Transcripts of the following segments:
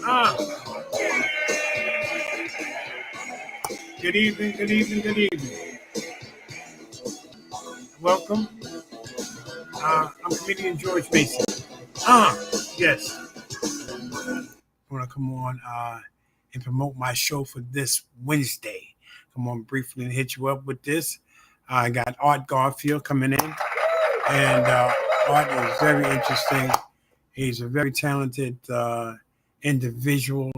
Ah, good evening, good evening, good evening. Welcome. I'm comedian George Mason. Ah, yes. I want to come on and promote my show for this Wednesday. Come on briefly and hit you up with this. I got Art Garfield coming in, and Art is very interesting. He's a very talented individual.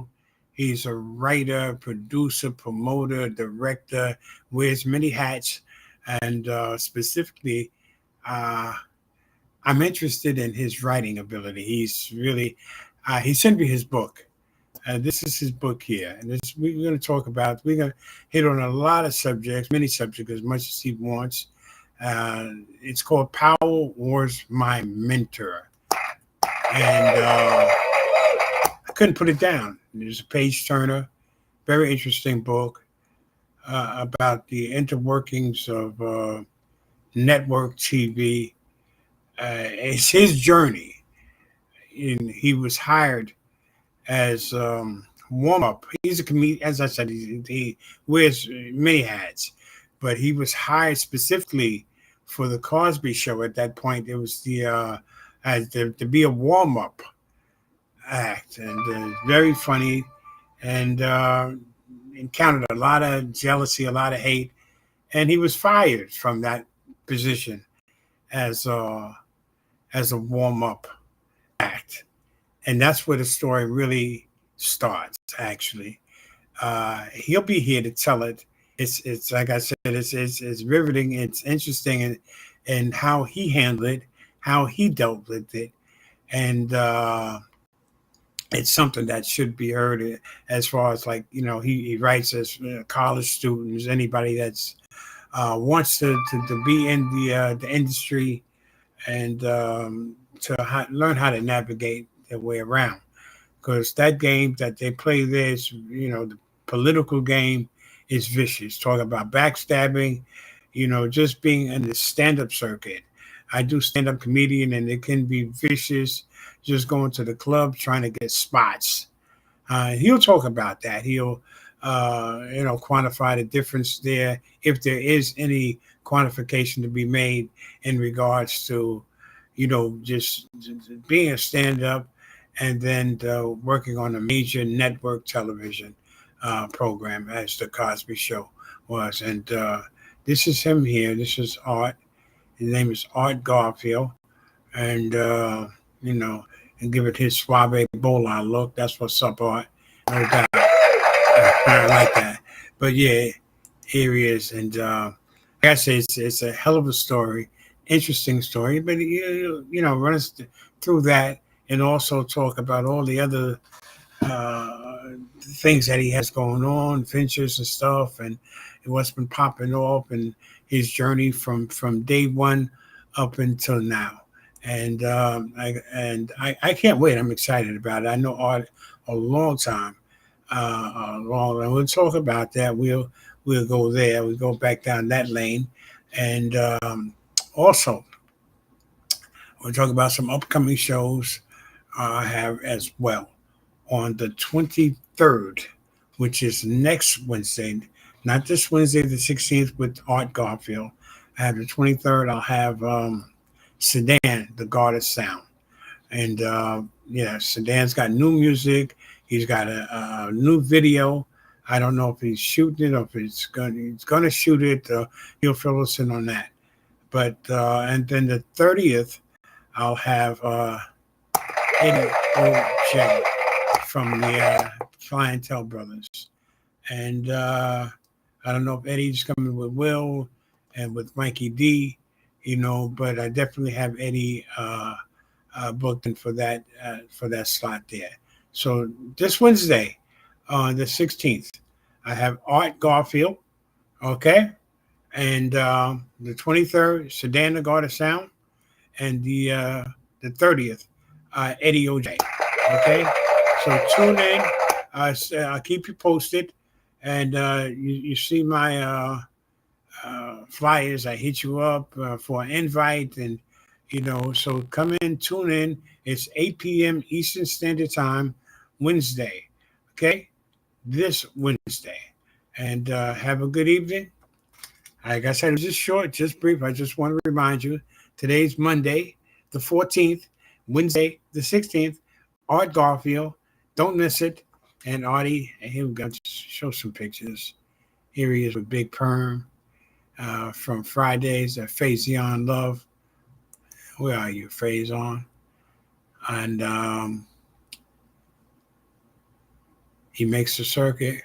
He's a writer, producer, promoter, director, wears many hats, and specifically, uh, I'm interested in his writing ability. He sent me his book. This is his book here, and this we're going to talk about. We're going to hit on a lot of subjects, many subjects, as much as he wants. It's called Power Wars My Mentor, and I couldn't put it down. There's a page turner, very interesting book about the interworkings of network TV. It's his journey. And he was hired as warm up. He's a comedian, as I said. He wears many hats, but he was hired specifically for the Cosby Show. At that point, it was to be a warm up act, and very funny, and encountered a lot of jealousy, a lot of hate, and he was fired from that position as a warm up act, and that's where the story really starts. Actually, he'll be here to tell it. It's like I said, it's riveting. It's interesting, and how he handled it, how he dealt with it, and it's something that should be heard as far as like he writes as college students, anybody that's wants to be in the industry and learn how to navigate their way around, because that game that they play there is the political game is vicious. Talk about backstabbing, just being in the stand-up circuit. I do stand-up comedian, and it can be vicious, just going to the club trying to get spots. He'll talk about that. He'll quantify the difference there, if there is any quantification to be made in regards to just being a stand-up and then working on a major network television program as the Cosby Show was. And this is him here. This is Art. His name is Art Garfield, and and give it his suave bowline look. That's what's up, Art. No doubt. I like that. But yeah, here he is, and like I say, it's a hell of a story, interesting story. But run us through that, and also talk about all the other things that he has going on, ventures and stuff, and what's been popping off, and his journey from day one up until now. And I can't wait. I'm excited about it. I know Art a long time. And we'll talk about that. We'll go there. We'll go back down that lane, and also we'll talk about some upcoming shows I have as well on the 23rd, which is next Wednesday, not this Wednesday, the 16th, with Art Garfield. I have the 23rd. I'll have Sedan, the God of Sound. And Sedan's got new music. He's got a new video. I don't know if he's shooting it or if he's gonna shoot it. He'll fill us in on that. But and then the 30th, I'll have Eddie OJ from the Clientele Brothers. And I don't know if Eddie's coming with Will and with Mikey D, but I definitely have Eddie booked in for that slot there. So this Wednesday, on the 16th, I have Art Garfield, okay, and the 23rd, Sedan the God of Sound, and the 30th, Eddie OJ, okay. So tune in. I'll keep you posted, and you see my flyers. I hit you up for an invite, and so come in, tune in. It's 8 p.m. Eastern Standard Time Wednesday. Okay, this Wednesday, and have a good evening. Like I said, it was just short, just brief. I just want to remind you today's Monday, the 14th, Wednesday, the 16th. Art Garfield, don't miss it. And Artie, and here we go. Show some pictures. Here he is with Big Perm from Fridays at Faison Love. Where are you, Faison? And he makes the circuit.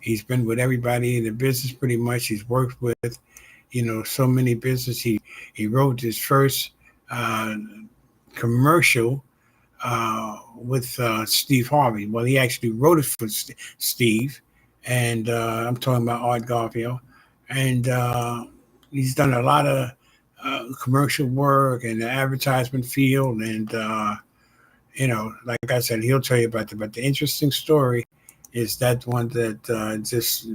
He's been with everybody in the business pretty much. He's worked with, so many business. He wrote his first uh, commercial with Steve Harvey. Well, he actually wrote it for Steve, and I'm talking about Art Garfield. And he's done a lot of commercial work in the advertisement field, and like I said, he'll tell you about it. But the interesting story is that one that just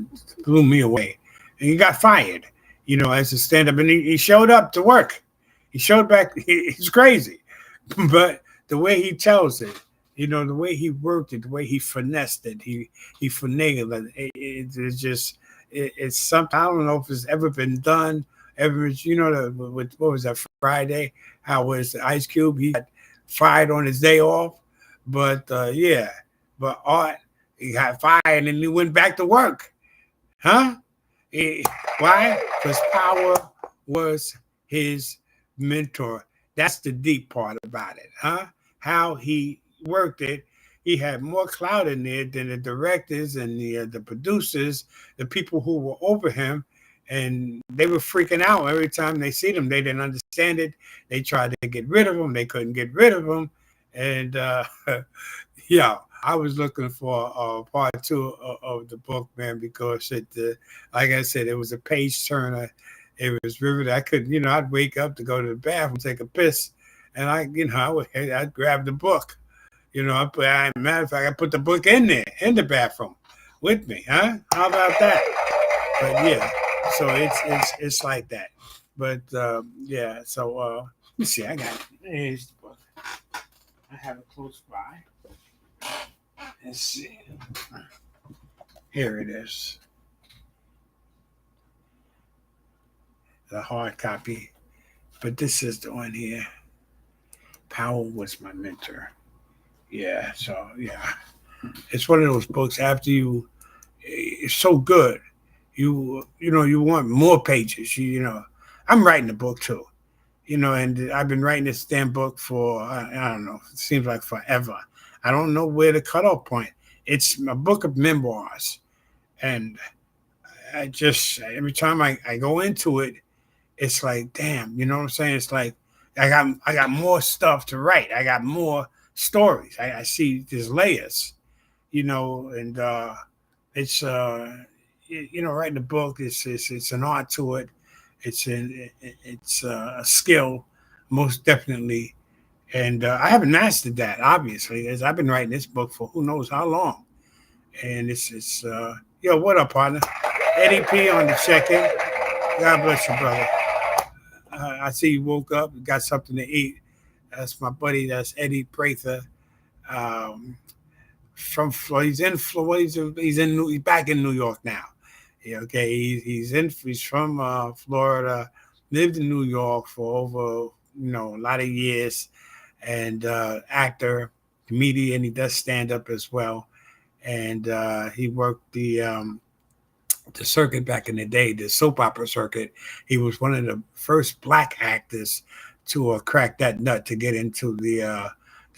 blew me away. And he got fired, as a stand-up, and he showed up to work. He showed back. He's crazy, but the way he tells it, the way he worked it, the way he finessed it, he finagled it. It's just it's something I don't know if it's ever been done. Ever, with what was that Friday? How was Ice Cube? He got fired on his day off, but yeah, but Art, he got fired and he went back to work, huh? Why? Because Power was his mentor. That's the deep part about it, huh? How he worked it. He had more clout in there than the directors and the producers, the people who were over him, and they were freaking out every time they see them. They didn't understand it. They tried to get rid of him. They couldn't get rid of him, and yeah, I was looking for part two of the book, man, because like I said, it was a page turner. It was riveting. I couldn't, I'd wake up to go to the bathroom, take a piss, and I'd grab the book. Matter of fact, I put the book in there, in the bathroom with me, huh? How about that? But yeah, so it's like that. But yeah, so let me see. Here's the book. I have it close by. Let's see. Here it is. The hard copy. But this is the one here. Powell was my mentor. Yeah, so yeah. It's one of those books after it's so good. You want more pages. I'm writing a book too. And I've been writing this damn book for I don't know, it seems like forever. I don't know where the cutoff point. It's a book of memoirs. And I just every time I go into it, it's like, damn, you know what I'm saying? It's like I got more stuff to write. I got more stories. I see there's layers, and it's writing a book. It's an art to it. It's a skill, most definitely. And I haven't mastered that, obviously, as I've been writing this book for who knows how long. And it's yo, what up, partner? Eddie P on the check-in. God bless you, brother. I see you woke up, got something to eat. That's my buddy. That's Eddie Prather. Um, from Florida. He's in Florida. He's back in New York now. Yeah, okay, he's from Florida. Lived in New York for over a lot of years, and actor, comedian. He does stand up as well, and he worked the circuit back in the day, the soap opera circuit. He was one of the first black actors to crack that nut to get into the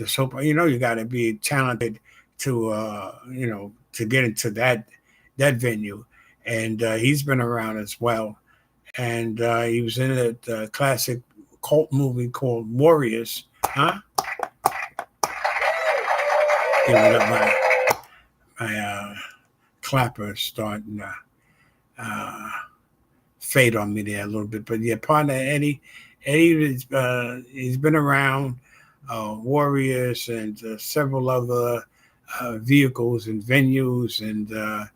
soap. You got to be talented to to get into that venue, and he's been around as well. And he was in a classic cult movie called Warriors, huh? Giving up my clapper starting uh, fade on me there a little bit. But yeah, partner Eddie, he's been around Warriors and several other vehicles and venues. And I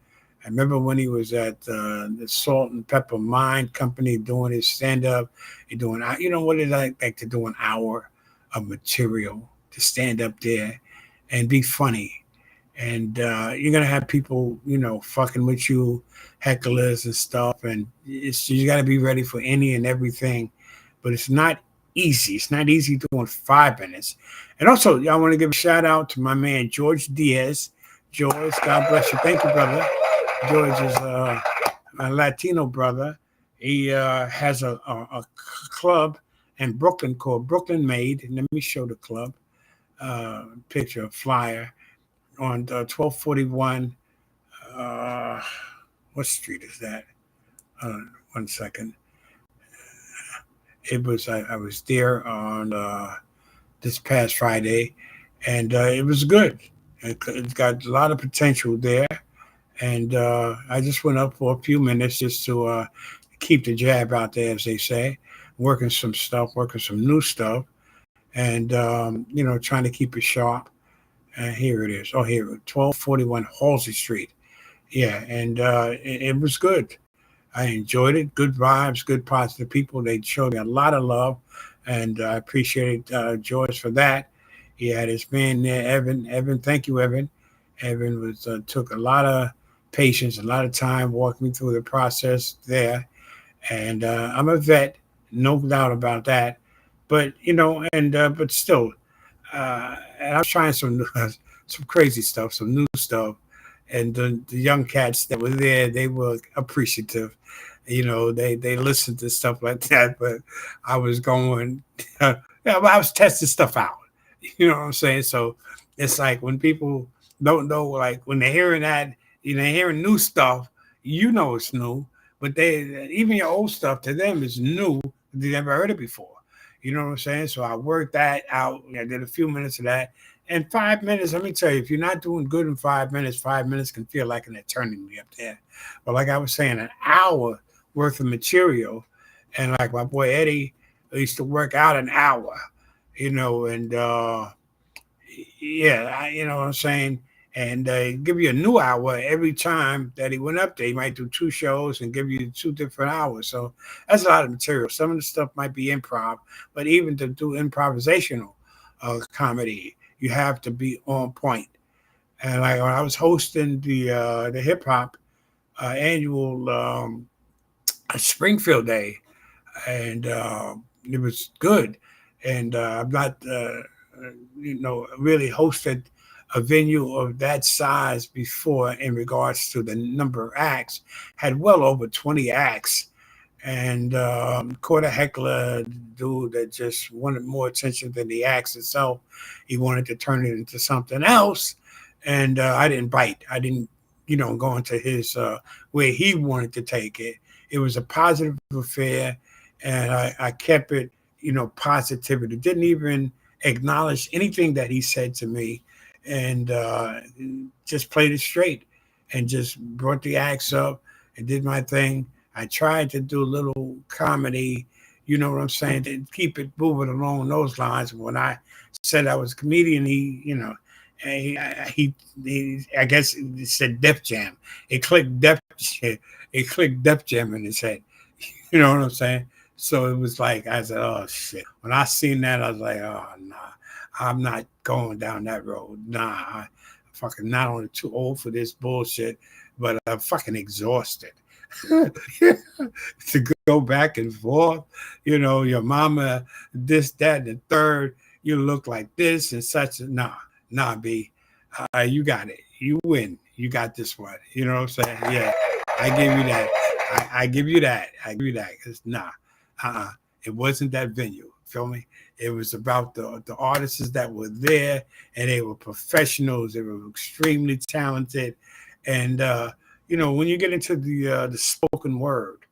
remember when he was at the Salt and Pepper Mine Company doing his stand up. He doing, what did I like to do an hour of material to stand up there and be funny. And you're gonna have people, fucking with you, hecklers and stuff, and you got to be ready for any and everything. But it's not easy. It's not easy doing 5 minutes. And also, I want to give a shout out to my man George Diaz. George, God bless you. Thank you, brother. George is my Latino brother. He has a club in Brooklyn called Brooklyn Made. And let me show the club picture, flyer on 1241. Uh, what street is that? Uh, 1 second. It was I was there on this past Friday, and it was good. It's got a lot of potential there, and I just went up for a few minutes just to keep the jab out there, as they say, working some stuff, working some new stuff, and trying to keep it sharp. And here it is. Oh, here, 1241 Halsey Street. Yeah, and it was good. I enjoyed it. Good vibes, good positive people. They showed me a lot of love, and I appreciated George for that. He had his man there, Evan. Evan, thank you, Evan. Evan was took a lot of patience, a lot of time walking me through the process there. And I'm a vet, no doubt about that. But but still, and I was trying some crazy stuff, some new stuff, and the young cats that were there, they were appreciative. They listened to stuff like that, but I was going, but I was testing stuff out. You know what I'm saying? So it's like when people don't know, like when they're hearing that, they're hearing new stuff, it's new, but even your old stuff to them is new. They never heard it before. You know what I'm saying? So I worked that out. I did a few minutes of that. And 5 minutes, let me tell you, if you're not doing good in 5 minutes, 5 minutes can feel like an eternity up there. But like I was saying, an hour worth of material. And like my boy Eddie used to work out an hour, and yeah, you know what I'm saying? And give you a new hour every time that he went up there. He might do two shows and give you 2 different hours. So that's a lot of material. Some of the stuff might be improv, but even to do improvisational comedy, you have to be on point. And like when I was hosting the hip hop annual Springfield Day, and it was good. And I'm not, really hosted a venue of that size before in regards to the number of acts. Had well over 20 acts, and caught a heckler dude that just wanted more attention than the acts itself. He wanted to turn it into something else, and I didn't bite. I didn't, go into his where he wanted to take it. It was a positive affair, and I kept it, positivity. Didn't even acknowledge anything that he said to me, and just played it straight, and just brought the acts up and did my thing. I tried to do a little comedy, you know what I'm saying, to keep it moving along those lines. When I said I was a comedian, I guess it said Def Jam. It clicked Def It clicked Def Jam in his head. You know what I'm saying? So it was like I said, "Oh shit!" When I seen that, I was like, "Oh nah, I'm not going down that road. Nah, I fucking not only too old for this bullshit, but I'm fucking exhausted." To go back and forth, your mama, this, that, and the third, you look like this and such. Nah, B, you got it. You win. You got this one. You know what I'm saying? Yeah, I give you that. I give you that. I give you that. Cause it wasn't that venue. Feel me? It was about the artists that were there, and they were professionals. They were extremely talented, and when you get into the spoken word,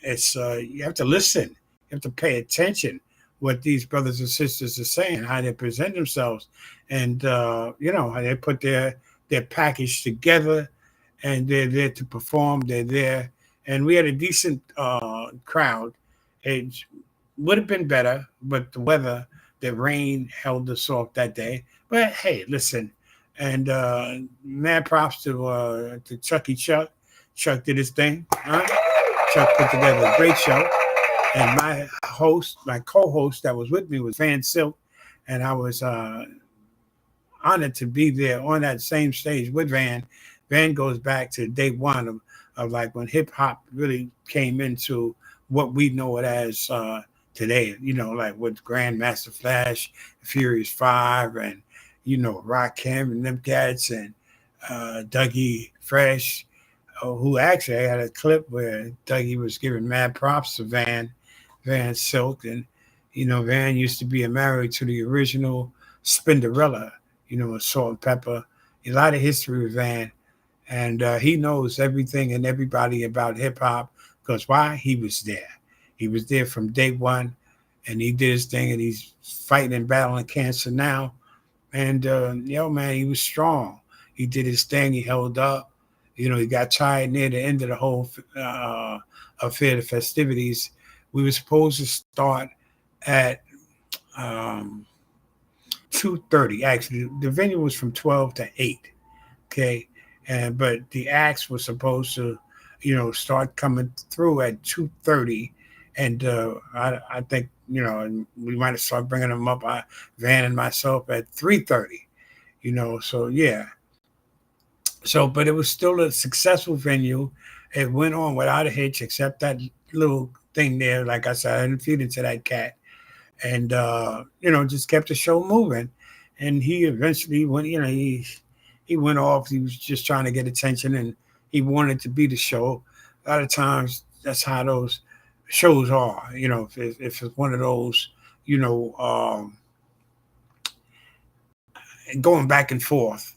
it's you have to listen. You have to pay attention what these brothers and sisters are saying, how they present themselves, and how they put their package together, and they're there to perform. They're there, and we had a decent crowd. It would have been better, but the rain held us off that day. But hey, listen, and mad props to Chucky Chuck. Chuck did his thing. Huh? Chuck put together a great show. And my co-host that was with me was Van Silk, and I was honored to be there on that same stage with Van. Van goes back to day one of like when hip hop really came into what we know it as today, like with Grandmaster Flash, Furious Five, and Rakim and them cats, and Dougie Fresh, who actually had a clip where Dougie was giving mad props to Van Silk, and Van used to be married to the original Spinderella, with Salt and Pepper. A lot of history with Van, and he knows everything and everybody about hip hop because why? He was there. He was there from day one, and he did his thing, and he's fighting and battling cancer now. And man, he was strong. He did his thing. He held up. He got tired near the end of the whole affair, the festivities. We were supposed to start at um, 2:30. Actually, the venue was from 12 to 8. Okay, but the acts were supposed to, start coming through at 2:30, and I think we might have started bringing them up. Van and myself at 3:30. So yeah. So, but it was still a successful venue. It went on without a hitch, except that little thing there. Like I said, I didn't feed into that cat, and just kept the show moving. And he eventually went. He went off. He was just trying to get attention, and he wanted to be the show. A lot of times, that's how those shows are. If it's one of those, you know, um, going back and forth.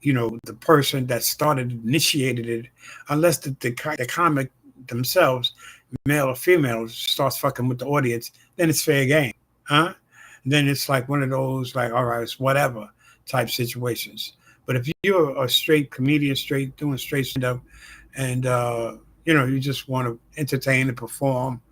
The person that started initiated it, unless the comic themselves, male or female, starts fucking with the audience, then it's fair game, huh? Then it's like one of those like, all right, it's whatever type situations. But if you're a straight comedian, straight doing straight stand up, and you just want to entertain and perform,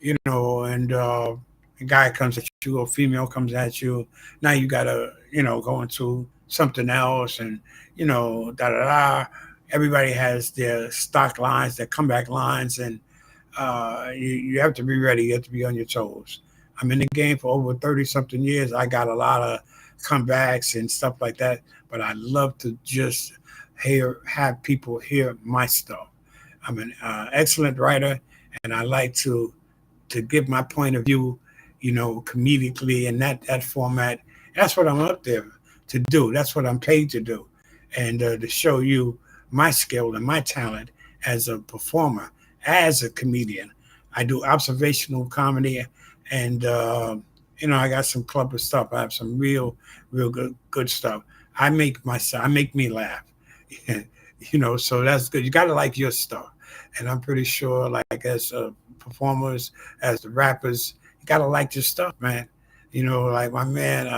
and a guy comes at you or female comes at you, now you gotta, go into something else, and da da da. Everybody has their stock lines, their comeback lines, and you have to be ready. You have to be on your toes. I'm in the game for over 30 something years. I got a lot of comebacks and stuff like that, but I love to just have people hear my stuff. I'm an excellent writer, and I like to give my point of view, comedically in that format. That's what I'm up there to do. That's what I'm paid to do, and to show you my skill and my talent as a performer, as a comedian. I do observational comedy, and I got some clever stuff. I have some real good stuff. I make me laugh. So that's good. You got to like your stuff, and I'm pretty sure, like as performers, as the rappers, you got to like your stuff, man. Like my man.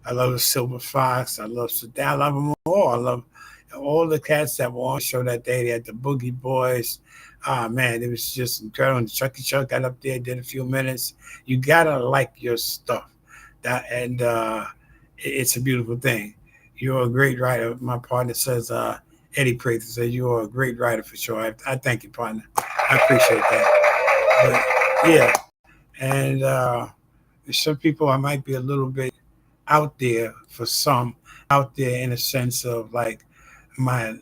I love the Silver Fox. I love Sedan. I love them all. I love all the cats that were on the show that day. They had the Boogie Boys. Ah, man, it was just incredible. And Chucky Chuck got up there, did a few minutes. You gotta like your stuff. And it's a beautiful thing. You're a great writer. My partner says, Eddie Prather says you are a great writer for sure. I thank you, partner. I appreciate that. But yeah, and some people I might be a little bit out there for some, out there in a sense of like my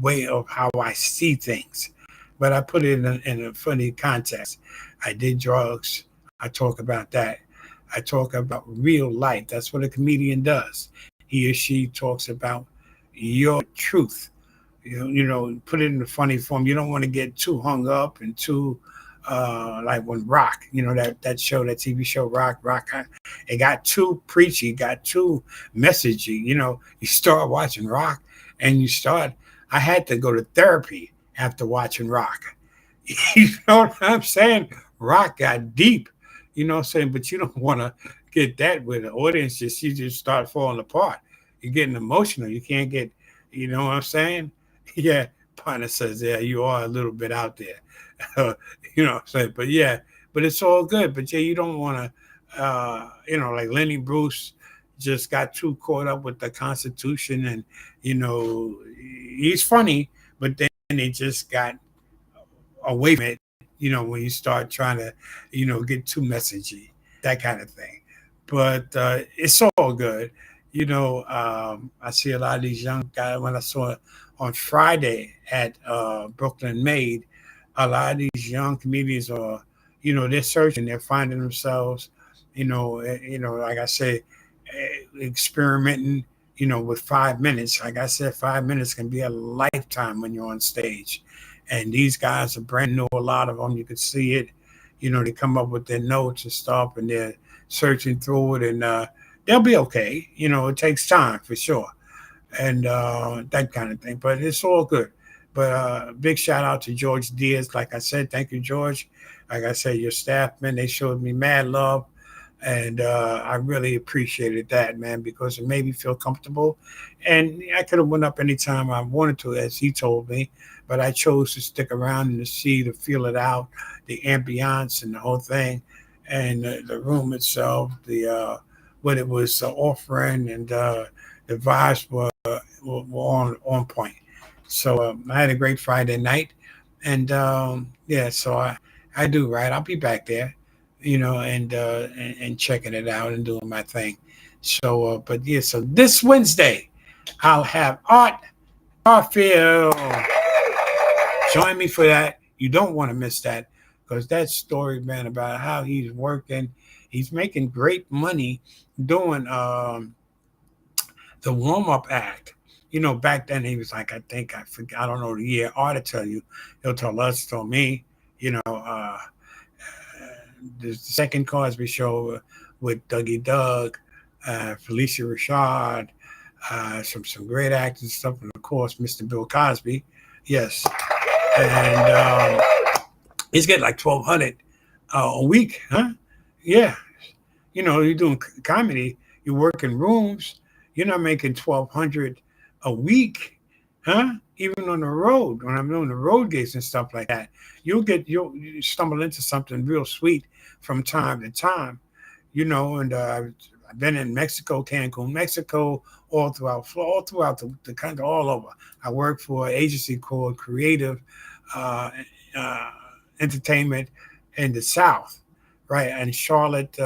way of how I see things. But I put it in a funny context. I did drugs. I talk about that. I talk about real life. That's what a comedian does. He or she talks about your truth. Put it in a funny form. You don't want to get too hung up and too like when Rock, that show, that TV show, Rock, it got too preachy, got too messagey. You start watching Rock, and I had to go to therapy after watching Rock. You know what I'm saying? Rock got deep. You know what I'm saying? But you don't want to get that with the audience. You just start falling apart. You're getting emotional. You can't get, you know what I'm saying? Yeah, partner says, yeah, you are a little bit out there. You know what I'm saying? But yeah, but it's all good. But yeah, you don't want to, like Lenny Bruce just got too caught up with the Constitution, and, he's funny, but then he just got away from it, when you start trying to, get too messagey, that kind of thing. But it's all good. I see a lot of these young guys. When I saw on Friday at Brooklyn Made, a lot of these young comedians are, they're searching, they're finding themselves, like I say, experimenting, with 5 minutes. Like I said, 5 minutes can be a lifetime when you're on stage. And these guys are brand new, a lot of them. You can see it. They come up with their notes and stuff, and they're searching through it, and they'll be okay. It takes time for sure, and that kind of thing. But it's all good. But big shout out to George Diaz. Like I said, thank you, George. Like I said, your staff, man, they showed me mad love. And I really appreciated that, man, because it made me feel comfortable. And I could have went up anytime I wanted to, as he told me, but I chose to stick around and to see, to feel it out, the ambiance and the whole thing, and the room itself, the what it was offering, and the vibes were on point. So I had a great Friday night, and yeah, so I do right. I'll be back there, and checking it out and doing my thing. So, but yeah, so this Wednesday, I'll have Art Garfield. Join me for that. You don't want to miss that, because that story, man, about how he's working, he's making great money doing the warm up act. Back then he was like, I think I forget, I don't know the year. Art to tell you, he'll tell us, tell me. The second Cosby Show with Dougie Doug, Felicia Rashad, some great actors and stuff, and of course Mr. Bill Cosby. Yes, and he's getting like 1,200 a week, huh? Yeah, you're doing comedy, you work in rooms, you're not making 1,200 a week, huh? Even on the road, when I'm doing the road gigs and stuff like that, you'll stumble into something real sweet from time to time, And I've been in Mexico, Cancun, Mexico, all throughout the country, all over. I work for an agency called Creative uh, uh, Entertainment in the South, right? And Charlotte,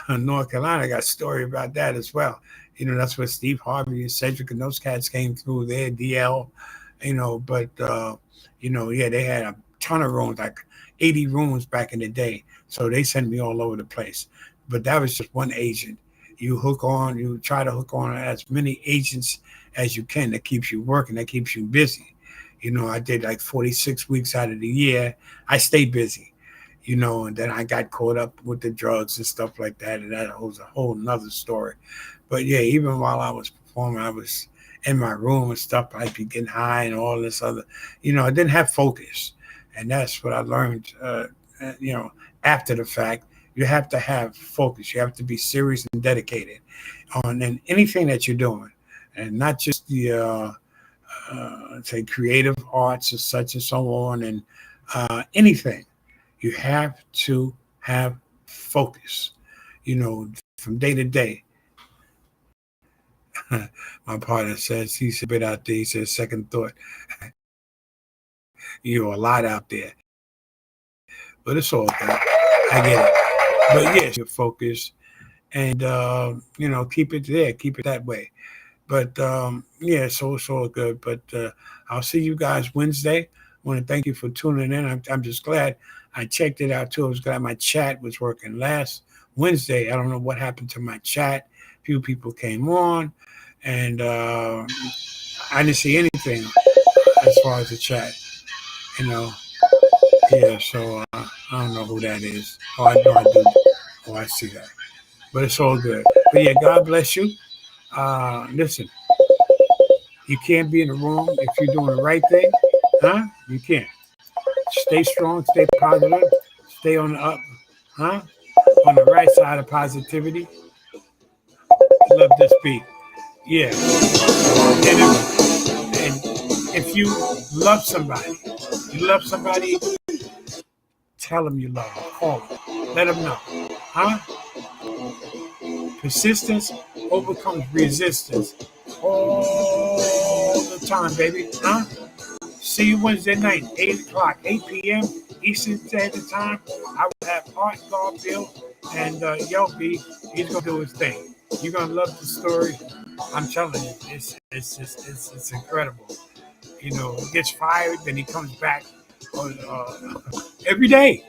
North Carolina. I got a story about that as well. That's where Steve Harvey and Cedric and those cats came through there, DL, but, yeah, they had a ton of rooms, like 80 rooms back in the day. So they sent me all over the place. But that was just one agent. You try to hook on as many agents as you can. That keeps you working, that keeps you busy. I did like 46 weeks out of the year. I stayed busy, and then I got caught up with the drugs and stuff like that. And that was a whole nother story. But yeah, even while I was performing, I was in my room and stuff. I'd be getting high and all this other, I didn't have focus. And that's what I learned, after the fact. You have to have focus. You have to be serious and dedicated on anything that you're doing, and not just the say creative arts and such and so on, and anything. You have to have focus. From day to day. My partner says, he said, bit out there. He said, second thought. A lot out there, but it's all good. I get it. But yes, your focus, and keep it there, keep it that way. But yeah, so it's all good. But I'll see you guys Wednesday. I want to thank you for tuning in. I'm just glad I checked it out too. I was glad my chat was working last Wednesday. I don't know what happened to my chat. Few people came on, and I didn't see anything as far as the chat. Yeah. So I don't know who that is. Oh, I know I do. Oh, I see that. But it's all good. But yeah, God bless you. Listen, you can't be in the wrong if you're doing the right thing, huh? You can't. Stay strong, stay positive, stay on the up, huh? On the right side of positivity. Love this beat. Yeah. And if you love somebody, tell them you love them. Call them. Let them know. Huh? Persistence overcomes resistance all the time, baby. Huh? See you Wednesday night, 8 o'clock, 8 p.m. Eastern Standard Time. I will have Art Garfield and Yelpy. He's going to do his thing. You're gonna love the story. I'm telling you, it's incredible. You know, he gets fired, then he comes back on, every day.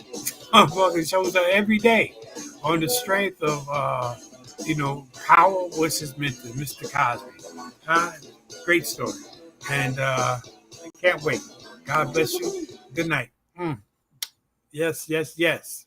Fucking shows up every day on the strength of Howard was his mentor, Mr. Cosby. Great story, and can't wait. God bless you. Good night. Yes, yes, yes.